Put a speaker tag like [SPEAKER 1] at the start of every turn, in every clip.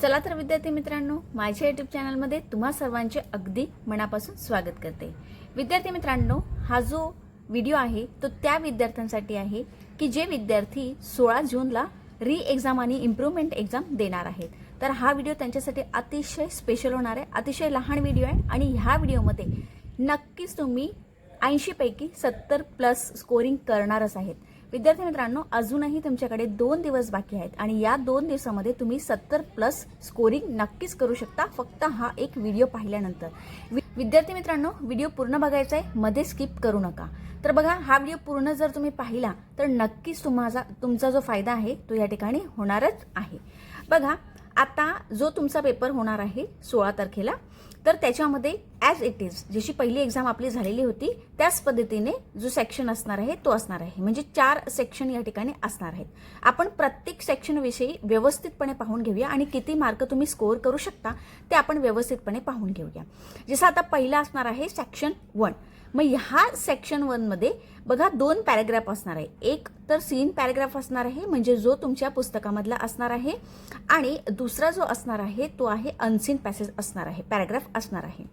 [SPEAKER 1] चला तर विद्यार्थी मित्रांनो, माझ्या यूट्यूब चॅनलमध्ये तुम्हा सर्वांचे अगदी मनापासून स्वागत करते। विद्यार्थी मित्रांनो, हा जो व्हिडिओ आहे तो त्या विद्यार्थ्यांसाठी आहे की जे विद्यार्थी 16 जूनला री एक्झाम आणि इम्प्रूव्हमेंट एक्झाम देणार आहेत। तर हा व्हिडिओ त्यांच्यासाठी अतिशय स्पेशल होणार आहे। अतिशय लहान व्हिडिओ आहे आणि ह्या व्हिडिओमध्ये नक्कीच तुम्ही 80 पैकी 70 प्लस स्कोरिंग करणारच आहेत। विद्यार्थी मित्रांनो, अजूनही तुमच्याकडे 2 दिवस बाकी आहेत आणि या 2 दिवसामध्ये तुम्ही 70 प्लस स्कोरिंग नक्कीच करू शकता, फक्त हा एक व्हिडिओ पाहिल्यानंतर। विद्यार्थी मित्रांनो, व्हिडिओ पूर्ण बघायचा आहे, मध्ये स्किप करू नका। तर बघा, हा व्हिडिओ पूर्ण जर तुम्ही पाहिला तर नक्कीच तुमचा जो फायदा आहे तो या ठिकाणी होणारच आहे। बघा, आता जो तुमचा पेपर होणार आहे 16 तारखेला, तर त्याच्यामध्ये ॲज इट इज जशी पहिली एक्झाम आपली झालेली होती त्याच पद्धतीने जो सेक्शन असणार आहे तो असणार आहे। म्हणजे 4 सेक्शन या ठिकाणी असणार आहेत। आपण प्रत्येक सेक्शनविषयी व्यवस्थितपणे पाहून घेऊया आणि किती मार्क तुम्ही स्कोअर करू शकता ते आपण व्यवस्थितपणे पाहून घेऊया। जसं आता पहिला असणार आहे सेक्शन 1। मग ह्या सेक्शन 1 मध्ये बघा 2 पॅराग्राफ असणार आहे। एक तर सीन पॅराग्राफ असणार आहे, म्हणजे जो तुमच्या पुस्तकामधला असणार आहे, आणि दुसरा जो असणार आहे तो आहे अनसीन पॅसेज असणार आहे, पॅराग्राफ असणार आहे।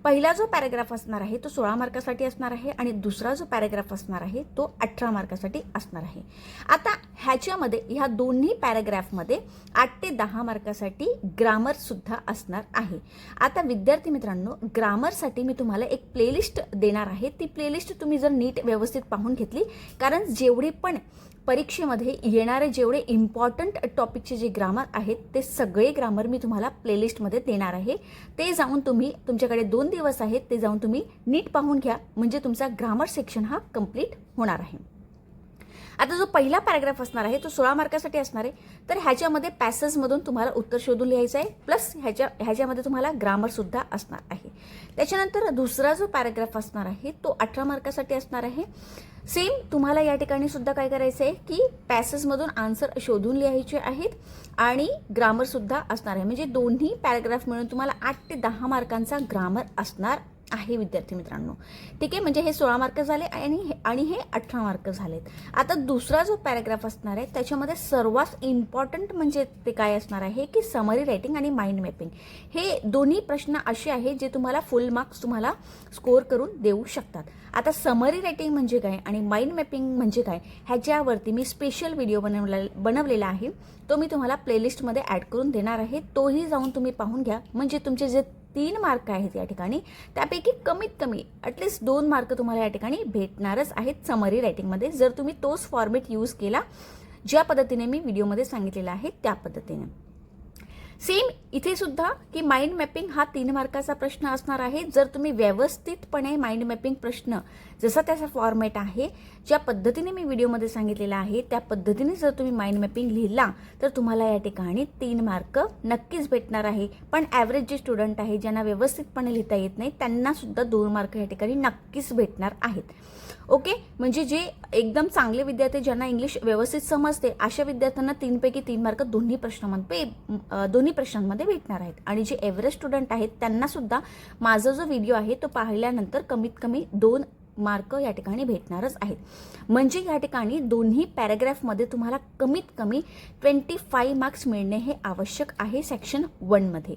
[SPEAKER 1] पहिला जो पॅराग्राफ असणार आहे तो 16 मार्कासाठी असणार आहे आणि दुसरा जो पॅराग्राफ असणार आहे तो 18 मार्कासाठी असणार आहे। आता ह्याच्यामध्ये ह्या दोन्ही पॅराग्राफमध्ये 8 ते 10 मार्कासाठी ग्रामर सुद्धा असणार आहे। आता विद्यार्थी मित्रांनो, ग्रामरसाठी मी तुम्हाला एक प्लेलिस्ट देणार आहे। ती प्लेलिस्ट तुम्ही जर नीट व्यवस्थित पाहून घेतली, कारण जेवढे पण परीक्षेमध्ये येणारे जेवढे इम्पॉर्टंट टॉपिकचे जे ग्रामर आहेत ते सगळे ग्रामर मी तुम्हाला प्लेलिस्टमध्ये देणार आहे। ते जाऊन तुम्ही, तुमच्याकडे 2 दिवस आहेत, ते जाऊन तुम्ही नीट पाहून घ्या, म्हणजे तुमचा ग्रामर सेक्शन हा कंप्लीट होणार आहे। आता जो पहिला पॅराग्राफ असणार आहे तो 16 मार्कासाठी असणार आहे। तर ह्याच्यामध्ये पॅसेजमधून तुम्हाला उत्तर शोधून लिहायचं आहे, प्लस ह्याच्यामध्ये तुम्हाला ग्रामर सुद्धा असणार आहे। त्याच्यानंतर दुसरा जो पॅराग्राफ असणार आहे तो 18 मार्कासाठी असणार आहे। सेम तुम्हाला या ठिकाणी सुद्धा काय करायचं आहे की पॅसेजमधून आन्सर शोधून लिहायचे आहेत आणि ग्रामर सुद्धा असणार आहे। म्हणजे दोन्ही पॅराग्राफ मिळून तुम्हाला 8 ते 10 मार्कांचा ग्रामर असणार आहे विद्यार्थी मित्रांनो। ठीक आहे, म्हणजे हे 16 मार्क झाले आणि हे 18 मार्क झालेत। आता दुसरा जो पॅराग्राफ असणार आहे त्याच्यामध्ये सर्वात इम्पॉर्टंट म्हणजे ते काय असणार आहे की समरी रायटिंग आणि माइंड मॅपिंग। हे दोन्ही प्रश्न असे आहेत जे तुम्हाला फुल मार्क्स तुम्हाला स्कोअर करून देऊ शकतात। आता समरी रायटिंग म्हणजे काय आणि माइंड मॅपिंग म्हणजे काय ह्याच्यावरती मी स्पेशल व्हिडिओ बनवलेला आहे, तो मी तुम्हाला प्लेलिस्टमध्ये ॲड करून देणार आहे। तोही जाऊन तुम्ही पाहून घ्या, म्हणजे तुमचे जे 3 मार्क आहेत या ठिकाणी त्यापैकी कमीत कमी ॲटलिस्ट 2 मार्क तुम्हाला या ठिकाणी भेटणारच आहेत समरी रायटिंगमध्ये, जर तुम्ही तोच फॉर्मॅट यूज केला ज्या पद्धतीने मी व्हिडिओमध्ये सांगितलेला आहे त्या पद्धतीने। सेम इथे सुद्धा की माइंड मॅपिंग हा 3 मार्काचा प्रश्न असणार आहे। जर तुम्ही व्यवस्थितपणे माइंड मॅपिंग प्रश्न जसा त्याचा फॉर्मॅट आहे, ज्या पद्धतीने मी व्हिडिओमध्ये सांगितलेला आहे त्या पद्धतीने जर तुम्ही माइंड मॅपिंग लिहिला तर तुम्हाला या ठिकाणी 3 मार्क नक्कीच भेटणार आहे। पण ॲव्हरेज जे स्टुडंट आहे, ज्यांना व्यवस्थितपणे लिहिता येत नाही, त्यांना सुद्धा 2 मार्क या ठिकाणी नक्कीच भेटणार आहेत। ओके, म्हणजे जे एकदम चांगले विद्यार्थी, ज्यांना इंग्लिश व्यवस्थित समजते, अशा विद्यार्थ्यांना 3 पैकी 3 मार्क दोन्ही प्रश्नांमध्ये भेटणार आहेत। आणि जे एव्हरेज स्टुडंट आहेत त्यांना सुद्धा माझा जो व्हिडिओ आहे तो पाहिल्यानंतर कमीत कमी 2 मार्क या ठिकाणी भेटणारच आहेत। म्हणजे या ठिकाणी दोन्ही पॅराग्राफमध्ये तुम्हाला कमीत कमी 25 मार्क्स मिळणे हे आवश्यक आहे सेक्शन 1 मध्ये।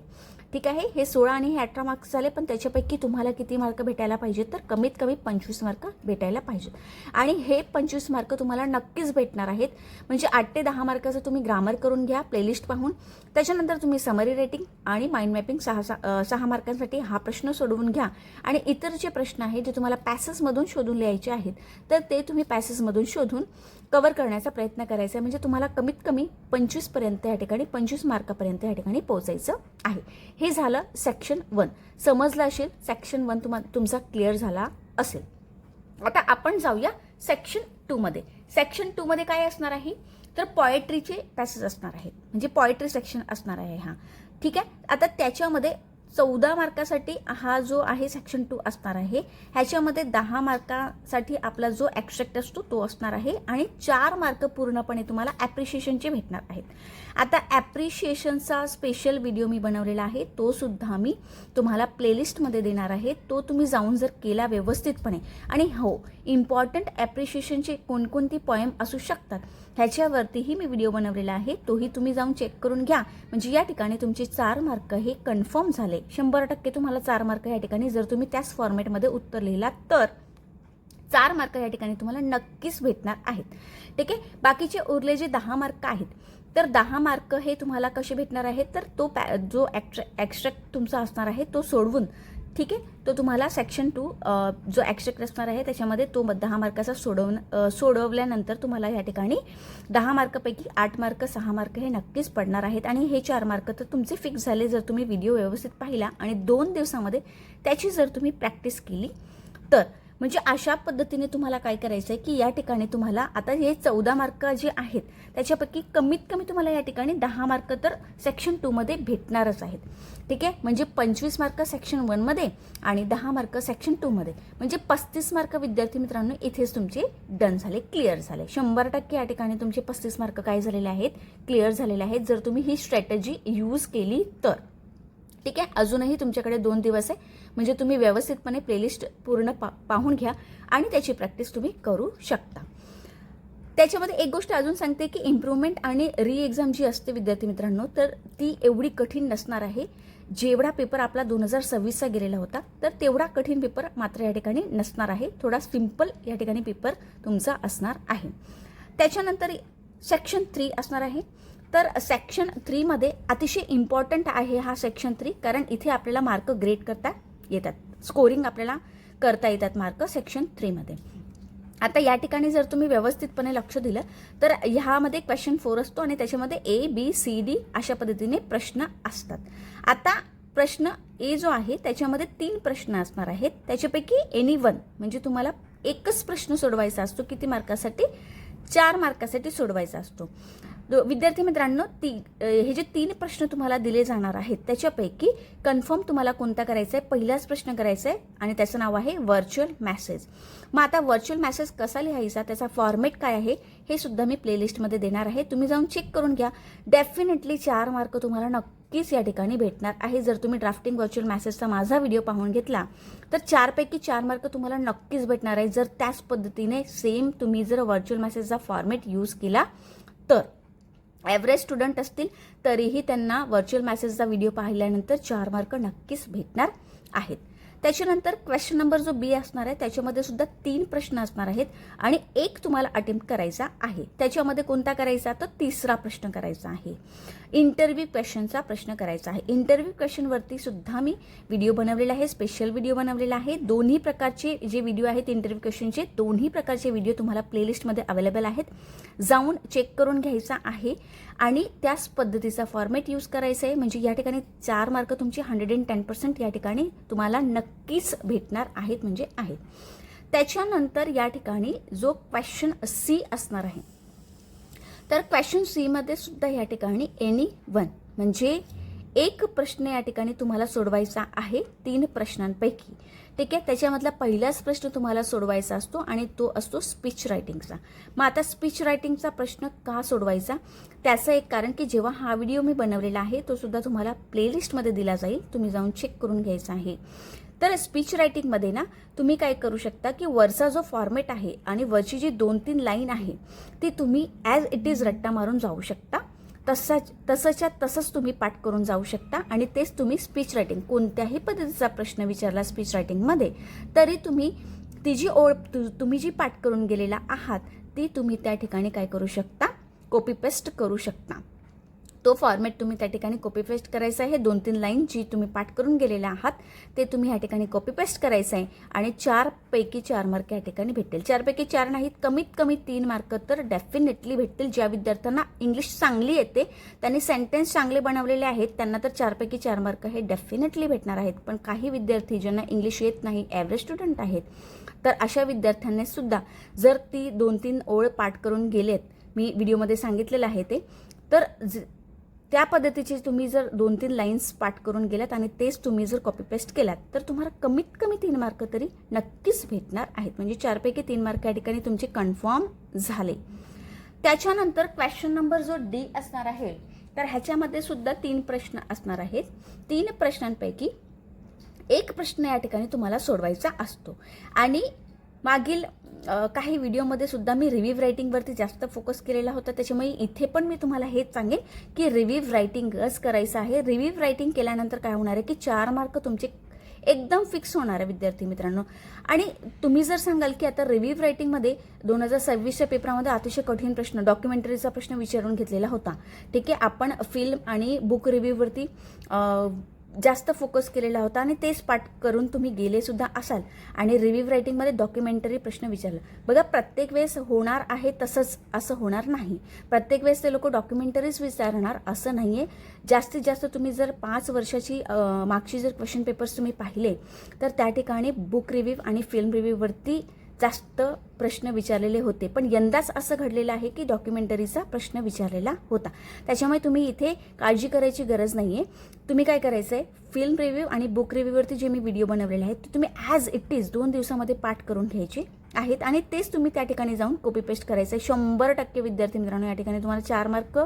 [SPEAKER 1] ठीक आहे, हे 16 आणि हे 18 मार्क्स झाले, पण त्याच्यापैकी तुम्हाला किती मार्क भेटायला पाहिजेत, तर कमीत कमी 25 मार्क भेटायला पाहिजेत। आणि हे 25 मार्क तुम्हाला नक्कीच भेटणार आहेत। म्हणजे 8 ते 10 मार्काचं तुम्ही ग्रामर करून घ्या प्लेलिस्ट पाहून, त्याच्यानंतर तुम्ही समरी रायटिंग आणि माइंड मॅपिंग 6 मार्कांसाठी हा प्रश्न सोडवून घ्या। आणि इतर जे प्रश्न आहेत जे तुम्हाला पॅसेजमधून शोधून लिहायचे आहेत, तर ते तुम्ही पॅसेजमधून शोधून कव्हर करण्याचा प्रयत्न करायचा आहे। म्हणजे तुम्हाला कमीत कमी 25 पर्यंत या ठिकाणी 25 मार्कापर्यंत या ठिकाणी पोहोचायचं आहे। हे झालं सेक्शन 1। समजलं असेल, सेक्शन 1 तुमचा क्लिअर झाला असेल। आता आपण जाऊया सेक्शन 2 मध्ये। सेक्शन 2 मध्ये काय असणार आहे, तर पोएट्रीचे पॅसेज असणार आहेत, म्हणजे पोएट्री सेक्शन असणार आहे हा। ठीक आहे, आता त्याच्यामध्ये 14 मार्कासाठी हा जो आहे सेक्शन 2 असणार आहे. ह्याच्यामध्ये 10 मार्कासाठी आपला जो ॲब्स्ट्रॅक्ट असतो तो असणार आहे आणि 4 मार्क पूर्णपणे तुम्हाला ॲप्रिशिएशनचे भेटणार आहेत. आता ॲप्रिशिएशनचा स्पेशल व्हिडिओ मी बनवलेला आहे, तो सुद्धा मी तुम्हाला प्लेलिस्टमध्ये देणार आहे. तो तुम्ही जाऊन जर केला व्यवस्थितपणे, आणि हो, इम्पॉर्टंट ॲप्रिशिएशनचे कोणकोणती पॉईंट असू शकतात ह्याच्यावरतीही मी व्हिडिओ बनवलेला आहे, तोही तुम्ही जाऊन चेक करून घ्या. म्हणजे या ठिकाणी तुमचे 4 मार्क हे कन्फर्म झाले. 100% तुम्हाला 4 मार्क या ठिकाणी जर तुम्ही त्याच फॉर्मॅटमध्ये उत्तर लिहिला तर 4 मार्क या ठिकाणी तुम्हाला नक्कीच भेटणार आहेत. ठीक आहे. बाकीचे उरले जे 10 मार्क आहेत, तर 10 मार्क हे तुम्हाला कसे भेटणार आहेत, तर तो जो ॲब्स्ट्रॅक्ट तुमचा असणार आहे तो सोडवून, ठीक आहे, तो तुम्हाला सेक्शन 2 जो ॲब्स्ट्रॅक्ट असणार आहे त्याच्यामध्ये तो 10 मार्काचा सोडवल्यानंतर तुम्हाला या ठिकाणी 10 मार्कपैकी 8 मार्क 6 मार्क हे नक्कीच पडणार आहेत. आणि हे 4 मार्क तर तुमचे फिक्स झाले जर तुम्ही व्हिडिओ व्यवस्थित पाहिला आणि 2 दिवसामध्ये त्याची जर तुम्ही प्रॅक्टिस केली तर. म्हणजे अशा पद्धतीने तुम्हाला काय करायचं आहे की या ठिकाणी तुम्हाला आता हे 14 मार्क जे आहेत त्याच्यापैकी कमीत कमी तुम्हाला या ठिकाणी 10 मार्क तर सेक्शन 2 मध्ये भेटणारच आहेत. ठीक आहे. म्हणजे 25 मार्क सेक्शन 1 मध्ये आणि 10 मार्क सेक्शन 2 मध्ये, म्हणजे 35 मार्क विद्यार्थी मित्रांनो इथेच तुमचे डन झाले, क्लिअर झाले. 100% या ठिकाणी तुमचे 35 मार्क काय झालेले आहेत, क्लिअर झालेले आहेत, जर तुम्ही ही स्ट्रॅटेजी यूज केली तर. ठीक आहे. अजूनही तुमच्याकडे 2 दिवस आहे, म्हणजे तुम्ही व्यवस्थितपणे प्लेलिस्ट पूर्ण पाहून घ्या आणि त्याची प्रॅक्टिस तुम्ही करू शकता. त्याच्यामध्ये एक गोष्ट अजून सांगते की इम्प्रूव्हमेंट आणि री एक्झाम जी असते विद्यार्थी मित्रांनो, तर ती एवढी कठीण नसणार आहे. जेवढा पेपर आपला 2026चा गेलेला होता तर तेवढा कठीण पेपर मात्र या ठिकाणी नसणार आहे. थोडा सिम्पल या ठिकाणी पेपर तुमचा असणार आहे. त्याच्यानंतर सेक्शन 3 असणार आहे. तर सेक्शन 3 मध्ये अतिशय इम्पॉर्टंट आहे हा सेक्शन 3, कारण इथे आपल्याला मार्क ग्रेड करता येतात, स्कोरिंग आपल्याला करता येतात मार्क सेक्शन 3 मध्ये. आता या ठिकाणी जर तुम्ही व्यवस्थितपणे लक्ष दिलं तर ह्यामध्ये क्वेश्चन 4 असतो आणि त्याच्यामध्ये ABCD अशा पद्धतीने प्रश्न असतात. आता प्रश्न ए जो आहे त्याच्यामध्ये 3 प्रश्न असणार आहेत. त्याच्यापैकी एनी वन, म्हणजे तुम्हाला एकच प्रश्न सोडवायचा असतो. किती मार्कासाठी, 4 मार्कासाठी सोडवायचा असतो. विद्यार्थी मित्रांनो, हे जे 3 प्रश्न तुम्हाला दिले जाणार आहेत त्याच्यापैकी कन्फर्म तुम्हाला कोणता करायचा आहे, पहिलाच प्रश्न करायचा आहे आणि त्याचं नाव आहे व्हर्च्युअल मेसेज. मग आता व्हर्च्युअल मेसेज कसा लिहायचा, त्याचा फॉर्मॅट काय आहे हे सुद्धा मी प्लेलिस्टमध्ये देणार आहे, तुम्ही जाऊन चेक करून घ्या. डेफिनेटली 4 मार्क तुम्हाला नक्कीच या ठिकाणी भेटणार आहे. जर तुम्ही ड्राफ्टिंग व्हर्च्युअल मेसेजचा माझा व्हिडिओ पाहून घेतला तर 4 पैकी 4 मार्क तुम्हाला नक्कीच भेटणार आहे, जर त्याच पद्धतीने सेम तुम्ही जर व्हर्च्युअल मेसेजचा फॉर्मॅट यूज केला तर. ॲव्हरेज स्टुडंट असतील तरीही त्यांना व्हर्च्युअल मेसेजचा व्हिडिओ पाहिल्यानंतर 4 मार्क नक्कीच भेटणार आहेत. त्याच्यानंतर क्वेश्चन नंबर जो बी असणार आहे त्याच्यामध्ये सुद्धा 3 प्रश्न असणार आहेत आणि एक तुम्हाला अटेम्प्ट करायचा आहे. त्याच्यामध्ये कोणता करायचा, तर 3रा प्रश्न करायचा आहे. इंटरव्ह्यू क्वेश्चनचा प्रश्न करायचा आहे. इंटरव्ह्यू क्वेश्चनवरती सुद्धा मी व्हिडिओ बनवलेला आहे, स्पेशल व्हिडिओ बनवलेला आहे. दोन्ही प्रकारचे जे व्हिडिओ आहेत इंटरव्ह्यू क्वेश्चनचे, दोन्ही प्रकारचे व्हिडिओ तुम्हाला प्लेलिस्टमध्ये अवेलेबल आहेत, जाऊन चेक करून घ्यायचा आहे आणि त्याच पद्धतीचा फॉर्मॅट यूज करायचा आहे. म्हणजे या ठिकाणी 4 मार्क तुमचे 110% या ठिकाणी तुम्हाला नक्कीच भेटणार आहेत, म्हणजे आहेत. त्याच्यानंतर या ठिकाणी जो क्वेश्चन सी असणार आहे, तर क्वेश्चन सी मध्ये सुद्धा या ठिकाणी एनी वन, म्हणजे एक प्रश्न या ठिकाणी तुम्हाला सोडवायचा आहे 3 प्रश्नांपैकी. ठीक आहे. त्याच्यामधला पहिलाच प्रश्न तुम्हाला सोडवायचा असतो आणि तो असतो स्पीच रायटिंगचा. मग आता स्पीच रायटिंगचा प्रश्न का सोडवायचा, त्याचं एक कारण की जेव्हा हा व्हिडिओ मी बनवलेला आहे तो सुद्धा तुम्हाला प्लेलिस्टमध्ये दिला जाईल, तुम्ही जाऊन चेक करून घ्यायचा आहे. तर स्पीच रायटिंगमध्ये ना तुम्ही काय करू शकता की वरचा जो फॉर्मॅट आहे आणि वरची जी 2-3 लाईन आहे ती तुम्ही ॲज इट इज रट्टा मारून जाऊ शकता, तसंच्या तसंच तुम्ही पाठ करून जाऊ शकता आणि तेच तुम्ही स्पीच रायटिंग, कोणत्याही पद्धतीचा प्रश्न विचारला स्पीच रायटिंगमध्ये तरी तुम्ही ती जी ओळ तुम्ही जी पाठ करून गेलेला आहात ती तुम्ही त्या ठिकाणी काय करू शकता, कॉपी पेस्ट करू शकता. तो फॉर्मॅट तुम्ही त्या ठिकाणी कॉपी पेस्ट करायचा आहे. 2-3 लाईन जी तुम्ही पाठ करून गेलेल्या आहात ते तुम्ही या ठिकाणी कॉपी पेस्ट करायचं आहे आणि 4 पैकी 4 मार्क या ठिकाणी भेटतील. 4 पैकी 4 नाहीत, कमीत कमी 3 मार्क तर डेफिनेटली भेटतील. ज्या विद्यार्थ्यांना इंग्लिश चांगली येते, त्यांनी सेंटेन्स चांगले बनवलेले आहेत, त्यांना तर 4 पैकी 4 मार्क हे डेफिनेटली भेटणार आहेत. पण काही विद्यार्थी ज्यांना इंग्लिश येत नाही, ॲव्हरेज स्टुडंट आहेत, तर अशा विद्यार्थ्यांनी सुद्धा जर ती 2-3 ओळ पाठ करून गेलेत, मी व्हिडिओमध्ये सांगितलेलं आहे ते, तर त्या पद्धतीचे तुम्ही जर 2-3 लाईन्स पाठ करून गेलात आणि तेच तुम्ही जर कॉपी पेस्ट केलात तर तुम्हाला कमीत कमी 3 मार्क तरी नक्कीच भेटणार आहेत. म्हणजे 4 पैकी 3 मार्क या ठिकाणी तुमचे कन्फर्म झाले. त्याच्यानंतर क्वेश्चन नंबर जो डी असणार आहे तर ह्याच्यामध्ये सुद्धा 3 प्रश्न असणार आहेत. 3 प्रश्नांपैकी एक प्रश्न या ठिकाणी तुम्हाला सोडवायचा असतो. आणि मागील काही व्हिडिओमध्ये सुद्धा मी रिव्ह्यू रायटिंगवरती जास्त फोकस केलेला होता, त्याच्यामुळे इथे पण मी तुम्हाला हेच सांगेन की रिव्ह्यू रायटिंगच करायचं आहे. रिव्ह्यू रायटिंग केल्यानंतर काय होणार आहे की 4 मार्क तुमचे एकदम फिक्स होणार आहे विद्यार्थी मित्रांनो. आणि तुम्ही जर सांगाल की आता रिव्ह्यू रायटिंगमध्ये 2026च्या पेपरामध्ये अतिशय कठीण प्रश्न, डॉक्युमेंटरीचा प्रश्न विचारून घेतलेला होता. ठीक आहे, आपण फिल्म आणि बुक रिव्ह्यूवरती जास्त फोकस केलेला होता आणि तेच पाठ करून तुम्ही गेले सुद्धा असाल आणि रिव्ह्यू रायटिंगमध्ये डॉक्युमेंटरी प्रश्न विचारला. बघा, प्रत्येक वेळेस होणार आहे तसंच असं होणार नाही. प्रत्येक वेळेस ते लोक डॉक्युमेंटरीज विचारणार असं नाही आहे. जास्तीत जास्त तुम्ही जर 5 वर्षाची मागची जर क्वेश्चन पेपर्स तुम्ही पाहिले तर त्या ठिकाणी बुक रिव्ह्यू आणि फिल्म रिव्ह्यूवरती जास्त प्रश्न विचारलेले होते. पण यंदाच असं घडलेलं आहे की डॉक्युमेंटरीचा प्रश्न विचारलेला होता. त्याच्यामुळे तुम्ही इथे काळजी करायची गरज नाही आहे. तुम्ही काय करायचं आहे, फिल्म रिव्ह्यू आणि बुक रिव्ह्यूवरती जे मी व्हिडिओ बनवलेले आहेत ते तुम्ही ॲज इट इज 2 दिवसामध्ये पाठ करून घ्यायचे आहेत आणि तेच तुम्ही त्या ठिकाणी जाऊन कॉपी पेस्ट करायचं आहे. 100% विद्यार्थी मित्रांनो या ठिकाणी तुम्हाला 4 मार्क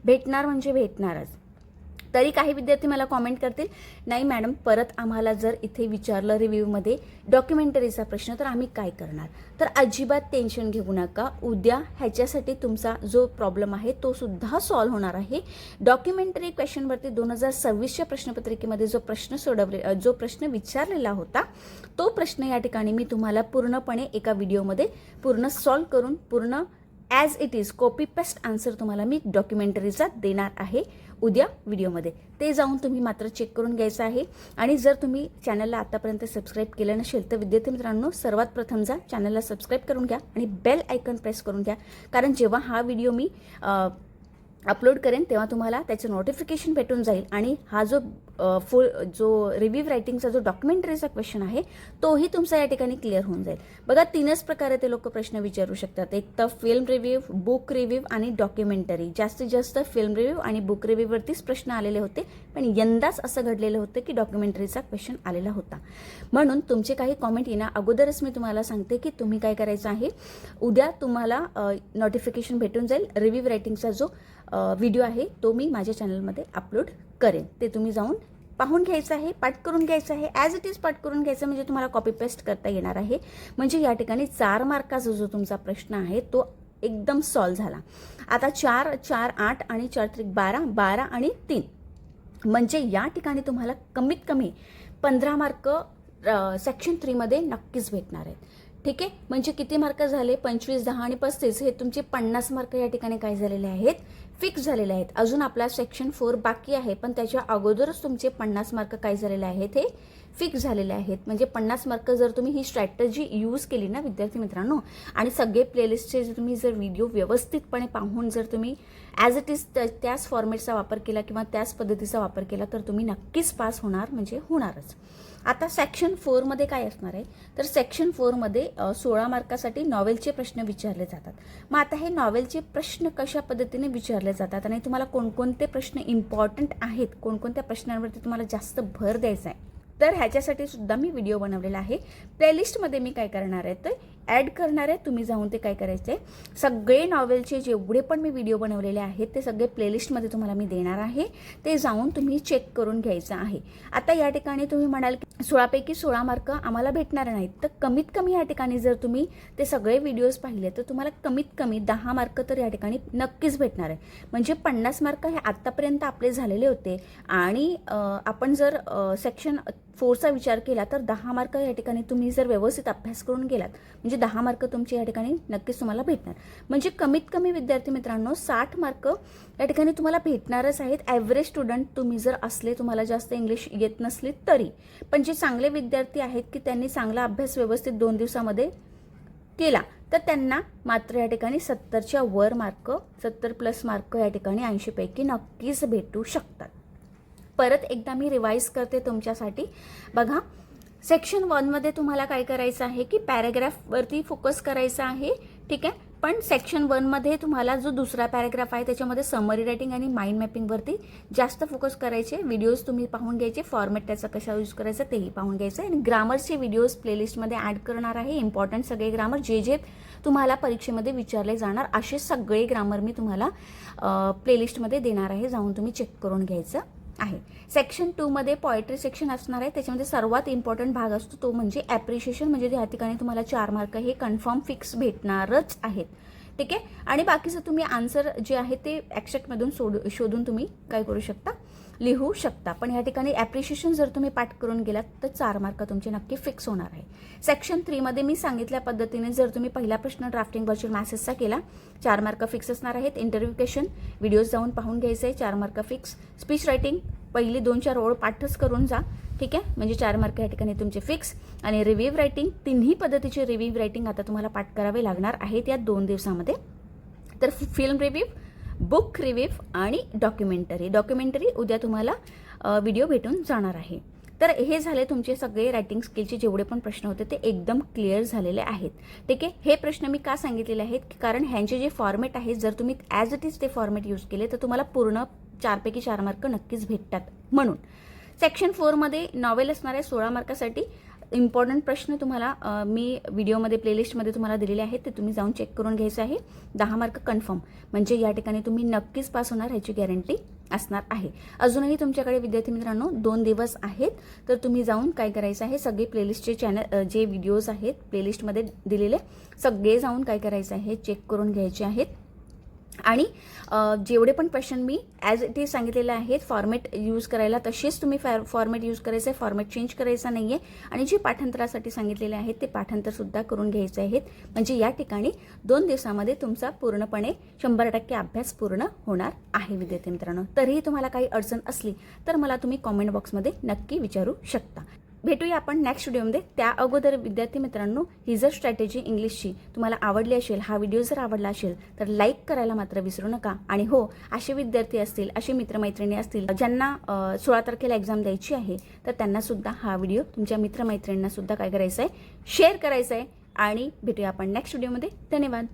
[SPEAKER 1] भेटणार म्हणजे भेटणारच. तरी काही विद्यार्थी मला कॉमेंट करतील, नाही मॅडम परत आम्हाला जर इथे विचारलं रिव्ह्यूमध्ये डॉक्युमेंटरीचा प्रश्न तर आम्ही काय करणार. तर अजिबात टेन्शन घेऊ नका. उद्या ह्याच्यासाठी तुमचा जो प्रॉब्लेम आहे तो सुद्धा सॉल्व्ह होणार आहे. डॉक्युमेंटरी क्वेश्चनवरती 2026च्या प्रश्नपत्रिकेमध्ये जो प्रश्न विचारलेला होता तो प्रश्न या ठिकाणी मी तुम्हाला पूर्णपणे एका व्हिडिओमध्ये पूर्ण सॉल्व्ह करून पूर्ण as it is copy paste answer तुम्हाला मी डॉक्युमेंटरीचा देणार आहे उद्या व्हिडिओमध्ये. ते जाऊन तुम्ही मात्र चेक करून घ्यायचं आहे. आणि जर तुम्ही चॅनलला आतापर्यंत सबस्क्राईब केलं नसेल तर विद्यार्थी मित्रांनो सर्वात प्रथम जा चॅनलला सबस्क्राईब करून घ्या आणि बेल आयकन प्रेस करून घ्या. कारण जेव्हा हा व्हिडिओ मी अपलोड करेन तेव्हा तुम्हाला त्याचं नोटिफिकेशन भेटून जाईल आणि हा जो रिव्ह्यू रायटिंगचा जो डॉक्युमेंटरीचा क्वेश्चन आहे तोही तुमचा या ठिकाणी क्लिअर होऊन जाईल. बघा, 3च प्रकारे ते लोक प्रश्न विचारू शकतात. एक तर फिल्म रिव्ह्यू, बुक रिव्ह्यू आणि डॉक्युमेंटरी. जास्तीत जास्त फिल्म रिव्ह्यू आणि बुक रिव्ह्यूवरतीच प्रश्न आलेले होते. पण यंदाच असं घडलेलं होतं की डॉक्युमेंटरीचा क्वेश्चन आलेला होता. म्हणून तुमचे काही कॉमेंट येण्या अगोदरच मी तुम्हाला सांगते की तुम्ही काय करायचं आहे, उद्या तुम्हाला नोटिफिकेशन भेटून जाईल. रिव्ह्यू रायटिंगचा जो व्हिडिओ आहे तो मी माझ्या चॅनलमध्ये अपलोड करेन. ते तुम्ही जाऊन पाहून घ्यायचं आहे, पाठ करून घ्यायचं आहे. ॲज इट इज पाठ करून घ्यायचं म्हणजे तुम्हाला कॉपी पेस्ट करता येणार आहे. म्हणजे या ठिकाणी 4 मार्काचा जो तुमचा प्रश्न आहे तो एकदम सॉल्व्ह झाला. आता 4, 4, 8 आणि 4, 3, 12, 12 आणि 3 म्हणजे या ठिकाणी तुम्हाला कमीत कमी 15 मार्क सेक्शन 3 मध्ये नक्कीच भेटणार आहेत. ठीक आहे, म्हणजे किती मार्क झाले, 25, 10 आणि 35 हे तुमचे 50 मार्क या ठिकाणी काय झालेले आहेत, फिक्स झालेले आहेत. अजून आपला सेक्शन 4 बाकी आहे पण त्याच्या अगोदरच तुमचे 50 मार्क काय झालेले आहेत, हे फिक्स झालेले आहेत. म्हणजे 50 मार्क जर तुम्ही ही स्ट्रॅटजी यूज केली ना विद्यार्थी मित्रांनो आणि सगळे प्लेलिस्टचे जर तुम्ही जर व्हिडिओ व्यवस्थितपणे पाहून जर तुम्ही ॲज इट इज त्याच फॉर्मॅटचा वापर केला किंवा त्याच पद्धतीचा वापर केला तर तुम्ही नक्कीच पास होणार म्हणजे होणारच. आता सेक्शन 4 मध्ये काय असणार आहे तर सेक्शन 4 मध्ये 16 मार्कासाठी नॉवेलचे प्रश्न विचारले जातात. मग आता हे नॉवेलचे प्रश्न कशा पद्धतीने विचारले जातात आणि तुम्हाला कोणकोणते प्रश्न इम्पॉर्टंट आहेत, कोणकोणत्या प्रश्नांवरती तुम्हाला जास्त भर द्यायचा आहे तर ह्याच्यासाठी सुद्धा मी व्हिडिओ बनवलेला आहे. प्लेलिस्टमध्ये मी काय करणार आहे तर ॲड करणार आहे. तुम्ही जाऊन ते काय करायचं आहे, सगळे नॉवेलचे जेवढे पण मी व्हिडिओ बनवलेले आहेत ते सगळे प्लेलिस्टमध्ये तुम्हाला मी देणार आहे. ते जाऊन तुम्ही चेक करून घ्यायचं आहे. आता या ठिकाणी तुम्ही म्हणाल की 16 पैकी 16 मार्क आम्हाला भेटणार नाहीत तर कमीत कमी या ठिकाणी जर तुम्ही ते सगळे व्हिडिओज पाहिले तर तुम्हाला कमीत कमी 10 मार्क तर या ठिकाणी नक्कीच भेटणार आहे. म्हणजे 50 मार्क हे आत्तापर्यंत आपले झालेले होते आणि आपण जर सेक्शन 4चा विचार केला तर 10 मार्क या ठिकाणी तुम्ही जर व्यवस्थित अभ्यास करून गेलात म्हणजे 10 मार्क तुमचे या ठिकाणी नक्कीच तुम्हाला भेटणार. म्हणजे कमीत कमी विद्यार्थी मित्रांनो 60 मार्क या ठिकाणी तुम्हाला भेटणारच आहेत. ॲव्हरेज स्टुडंट तुम्ही जर असले, तुम्हाला जास्त इंग्लिश येत नसली तरी, पण जे चांगले विद्यार्थी आहेत की त्यांनी चांगला अभ्यास व्यवस्थित 2 दिवसामध्ये केला तर त्यांना मात्र या ठिकाणी 70च्या वर मार्क, 70+ मार्क या ठिकाणी 80 पैकी नक्कीच भेटू शकतात. परत एकदा मी रिवाईज करते तुमच्यासाठी. बघा, सेक्शन 1 मध्ये तुम्हाला काय करायचं आहे की पॅराग्राफवरती फोकस करायचा आहे. ठीक आहे, पण सेक्शन 1 मध्ये तुम्हाला जो दुसरा पॅराग्राफ आहे त्याच्यामध्ये समरी रायटिंग आणि माइंड मॅपिंगवरती जास्त फोकस करायचे. व्हिडिओज तुम्ही पाहून घ्यायचे, फॉर्मॅट त्याचा कशा यूज करायचा तेही पाहून घ्यायचं. आणि ग्रामरचे व्हिडिओज प्लेलिस्टमध्ये ॲड करणार आहे. इम्पॉर्टंट सगळे ग्रामर जे तुम्हाला परीक्षेमध्ये विचारले जाणार असे सगळे ग्रामर मी तुम्हाला प्लेलिस्टमध्ये देणार आहे, जाऊन तुम्ही चेक करून घ्यायचं आहे. सेक्शन 2 मध्ये पोएट्री सेक्शन असणार आहे. त्याच्यामध्ये सर्वात इम्पॉर्टंट भाग असतो तो म्हणजे ॲप्रिशिएशन. म्हणजे या ठिकाणी तुम्हाला 4 मार्क हे कन्फर्म फिक्स भेटणारच आहेत. ठीक आहे. आणि बाकीचं तुम्ही आन्सर जे आहे ते ॲक्स्ट्रॅक्टमधून शोधून तुम्ही काय करू शकता, लिहू शकता. पण या ठिकाणी ॲप्रिशिएशन जर तुम्ही पाठ करून गेलात तर 4 मार्क तुमचे नक्की फिक्स होणार आहे. सेक्शन 3 मध्ये मी सांगितल्या पद्धतीने जर तुम्ही पहिला प्रश्न ड्राफ्टिंग व्हर्च्युअल मॅसेजचा केला 4 मार्क फिक्स असणार आहेत. इंटरव्ह्यू क्वेश्चन व्हिडिओज जाऊन पाहून घ्यायचे 4 मार्क फिक्स. स्पीच रायटिंग पहिली 2-4 ओळ पाठच करून जा. ठीक आहे. म्हणजे 4 मार्क या ठिकाणी तुमचे फिक्स. आणि रिव्ह्यू रायटिंग, तिन्ही पद्धतीचे रिव्ह्यू रायटिंग आता तुम्हाला पाठ करावे लागणार आहेत या 2 दिवसामध्ये. तर फिल्म रिव्ह्यू, बुक रिव्ह्यू आणि डॉक्युमेंटरी उद्या तुम्हाला व्हिडिओ भेटून जाणार आहे. तर हे झाले तुमचे सगळे रायटिंग स्किलचे जेवढे पण प्रश्न होते ते एकदम क्लिअर झालेले आहेत. ठीक आहे. हे प्रश्न मी का सांगितलेले आहेत कारण ह्यांचे जे फॉर्मॅट आहे जर तुम्ही ॲज इट इज ते फॉर्मॅट यूज केले तर तुम्हाला पूर्ण 4 पैकी 4 मार्क नक्कीच भेटतात. म्हणून सेक्शन 4 मध्ये नॉवेल असणार आहे 16 मार्कासाठी. इम्पॉर्टंट प्रश्न तुम्हाला मी व्हिडिओमध्ये प्लेलिस्टमध्ये तुम्हाला दिलेले आहेत ते तुम्ही जाऊन चेक करून घ्यायचं आहे. 10 मार्क कन्फर्म. म्हणजे या ठिकाणी तुम्ही नक्कीच पास होणार ह्याची गॅरंटी असणार आहे. अजूनही तुमच्याकडे विद्यार्थी मित्रांनो 2 दिवस आहेत. तर तुम्ही जाऊन काय करायचं आहे, सगळे प्लेलिस्टचे चॅनल जे व्हिडिओज आहेत प्लेलिस्टमध्ये दिलेले सगळे जाऊन काय करायचं आहे, चेक करून घ्यायचे आहेत. आणि जेवढे पण question me as it is सांगितलेले आहेत फॉर्मॅट यूज करायला तसेच तुम्ही फॉर्मॅट यूज करायचं आहे, फॉर्मॅट चेंज करायचा नाही आहे. आणि जे पाठांतरासाठी सांगितलेले आहेत ते पाठांतरसुद्धा करून घ्यायचे आहेत. म्हणजे या ठिकाणी 2 दिवसामध्ये तुमचा पूर्णपणे 100% अभ्यास पूर्ण होणार आहे विद्यार्थी मित्रांनो. तरीही तुम्हाला काही अडचण असली तर मला तुम्ही कॉमेंट बॉक्समध्ये नक्की विचारू शकता. भेटूया आपण नेक्स्ट व्हिडिओमध्ये. त्या अगोदर विद्यार्थी मित्रांनो, ही जर स्ट्रॅटेजी इंग्लिशची तुम्हाला आवडली असेल, हा व्हिडिओ जर आवडला असेल तर लाईक करायला मात्र विसरू नका. आणि हो, असे विद्यार्थी असतील, असे मित्रमैत्रिणी असतील ज्यांना 16 तारखेला एक्झाम द्यायची आहे तर त्यांनासुद्धा हा व्हिडिओ तुमच्या मित्रमैत्रिणींनासुद्धा काय करायचं आहे, शेअर करायचं आहे. आणि भेटूया आपण नेक्स्ट व्हिडिओमध्ये. धन्यवाद.